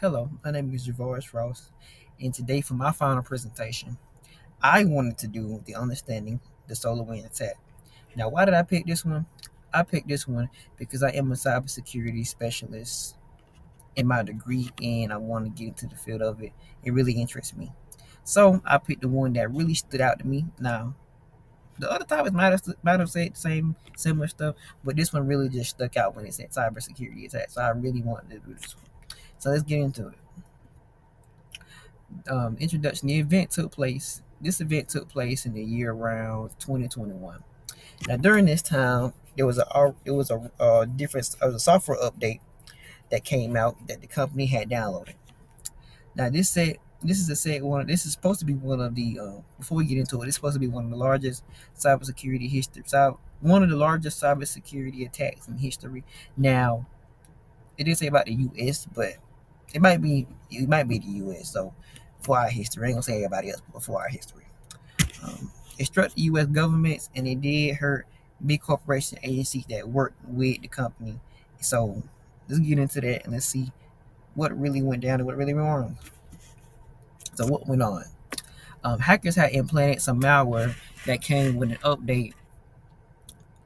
Hello, my name is Javoris Ross, and today for my final presentation, I wanted to do the understanding the SolarWinds attack. Now, why did I pick this one? I picked this one because I am a cybersecurity specialist in my degree, and I want to get into the field of it. It really interests me, so I picked the one that really stood out to me. Now, the other topics might have said the same similar stuff, but this one really just stuck out when it said cybersecurity attack. So I really wanted to do this one. So let's get into it. Introduction. This event took place in the year around 2021. Now, during this time, there was a software update that came out that the company had downloaded. Now, this is supposed to be one of the before we get into it, it's supposed to be one of the largest one of the largest cybersecurity attacks in history. Now, it didn't say about the U.S., but it might be the U.S. So for our history, I ain't gonna say everybody else, but for our history, it struck the U.S. governments and it did hurt big corporation agencies that worked with the company. So let's get into that and let's see what really went down and what really went wrong. So what went on? Hackers had implanted some malware that came with an update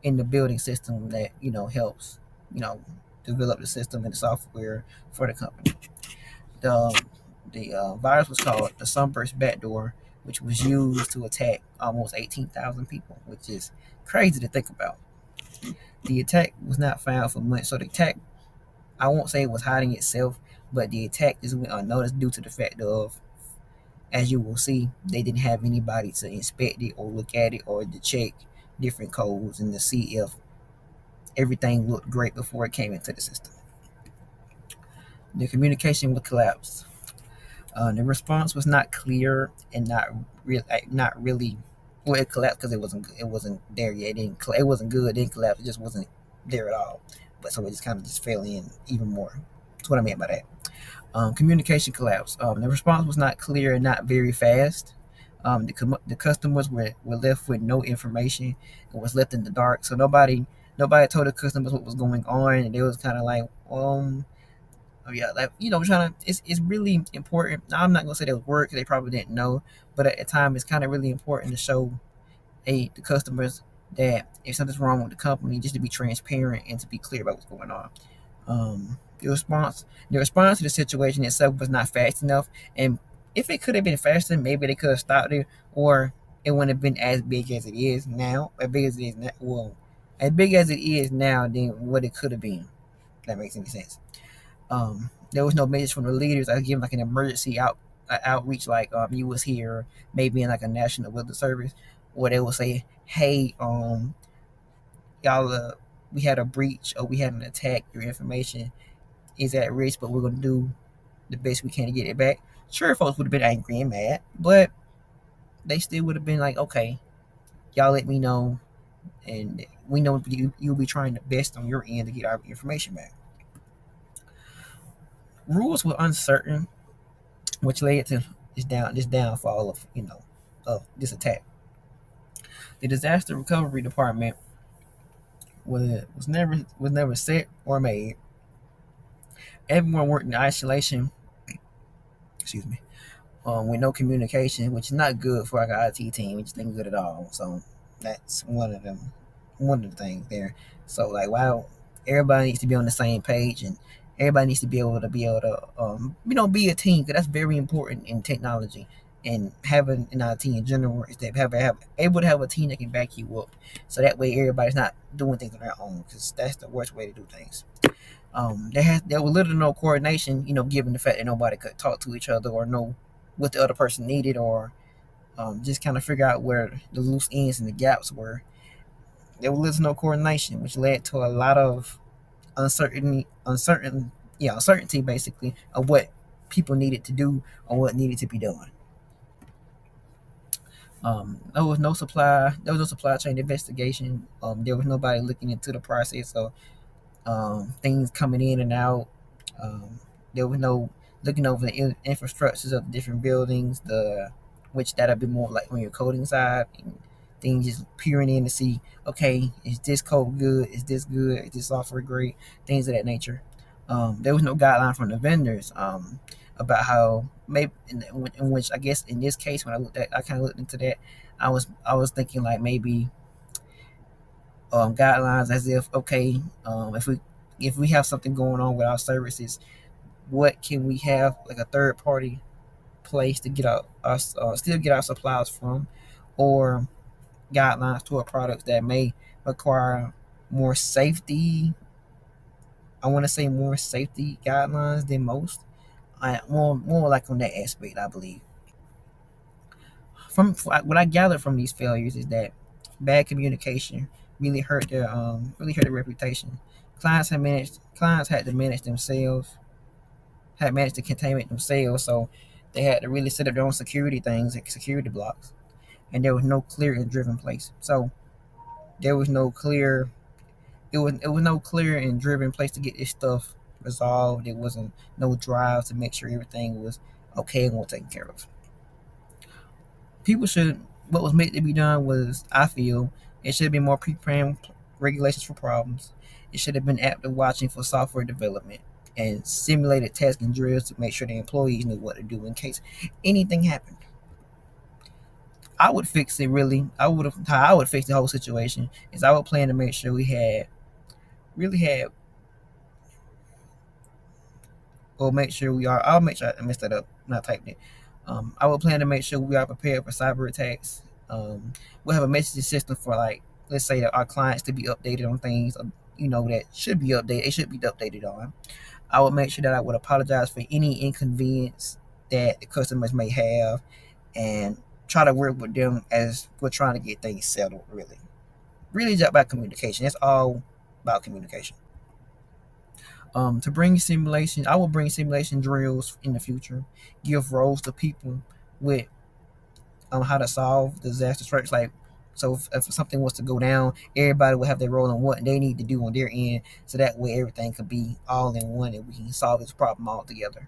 in the building system that helps you know develop the system and the software for the company. The virus was called the Sunburst Backdoor, which was used to attack almost 18,000 people, which is crazy to think about. The attack was not found for months, so the attack, I won't say it was hiding itself, but the attack just went unnoticed due to the fact of, as you will see, they didn't have anybody to inspect it or look at it or to check different codes and to see if everything looked great before it came into the system. The communication would collapse. The response was not clear and not really. Well, it collapsed because it wasn't there yet. It wasn't good. It didn't collapse. It just wasn't there at all. But so it just kind of just fell in even more. That's what I meant by that. Communication collapse. The response was not clear and not very fast. The customers were left with no information and was left in the dark. So nobody told the customers what was going on, and they was kind of like, oh yeah, like trying to. It's really important. Now, I'm not gonna say that was work because they probably didn't know, but at the time, it's kind of really important to show the customers that if something's wrong with the company, just to be transparent and to be clear about what's going on. The response to the situation itself was not fast enough, and if it could have been faster, maybe they could have stopped it, or it wouldn't have been as big as it is now. As big as it is now, well, as big as it is now, than what it could have been. If that makes any sense. There was no message from the leaders. I was given like an emergency outreach, like you was here, maybe in like a national weather service, where they will say, "Hey, y'all, we had a breach or we had an attack. Your information is at risk, but we're gonna do the best we can to get it back." Sure, folks would have been angry and mad, but they still would have been like, "Okay, y'all let me know, and we know you'll be trying the best on your end to get our information back." Rules were uncertain, which led to this downfall of this attack. The disaster recovery department was never set or made. Everyone worked in isolation. Excuse me. With no communication, which is not good for like an IT team, which isn't good at all. So that's one of the things there. So like, wow, everybody needs to be on the same page, and everybody needs to be able to be a team, because that's very important in technology. And having an IT in general is to have able to have a team that can back you up, so that way everybody's not doing things on their own, because that's the worst way to do things. There was literally no coordination, given the fact that nobody could talk to each other or know what the other person needed, or just kind of figure out where the loose ends and the gaps were. There was no coordination, which led to a lot of uncertainty basically of what people needed to do or what needed to be done. There was no supply chain investigation. There was nobody looking into the process of things coming in and out. There was no looking over the infrastructures of the different buildings, which that'll be more like on your coding side. And things just peering in to see, okay, is this code good? Is this good? Is this software great? Things of that nature. There was no guideline from the vendors about how maybe in which I guess in this case when I kind of looked into that. I was thinking like maybe guidelines as if okay, if we have something going on with our services, what can we have like a third party place to get our still get our supplies from, or guidelines to our products that may require more safety. I want to say more safety guidelines than most. More like on that aspect, I believe. From what I gathered from these failures is that bad communication really hurt their reputation. Clients had to manage themselves, had managed to containment themselves, so they had to really set up their own security things, like security blocks, and there was no clear and driven place. So there was no clear it was no clear and driven place to get this stuff resolved. There wasn't no drive to make sure everything was okay and well taken care of. People should What was meant to be done was, I feel, it should have been more pre-planned regulations for problems. It should have been active watching for software development and simulated tasking drills to make sure the employees knew what to do in case anything happened. I would fix it really. How I would fix the whole situation is I would plan to make sure we had really had or make sure we are. I'll make sure I messed that up. Not typing it. I will plan to make sure we are prepared for cyber attacks. We'll have a messaging system for like, let's say that our clients to be updated on things, that should be updated. It should be updated on. I would make sure that I would apologize for any inconvenience that the customers may have, and try to work with them as we're trying to get things settled. Really, just about communication. That's all about communication. To bring simulation, I will bring simulation drills in the future. Give roles to people with how to solve disaster threats. Like, so if something was to go down, everybody will have their role on what they need to do on their end, so that way everything could be all in one and we can solve this problem all together.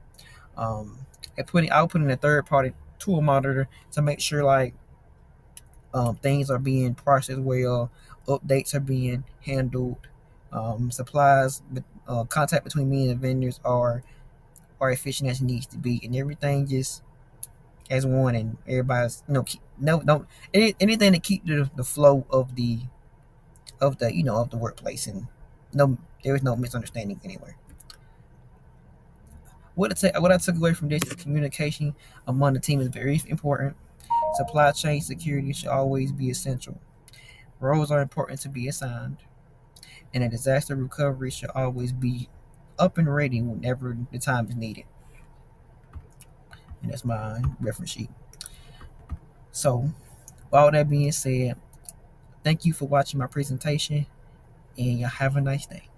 Um, I'll put in a third party tool monitor to make sure like things are being processed well, updates are being handled, supplies, contact between me and the vendors are efficient as it needs to be, and everything just as one, and everybody's keep, no anything to keep the flow of the workplace, and no there is no misunderstanding anywhere. What I took away from this is communication among the team is very important. Supply chain security should always be essential. Roles are important to be assigned, and a disaster recovery should always be up and ready whenever the time is needed. And that's my reference sheet. So, with all that being said, thank you for watching my presentation, and y'all have a nice day.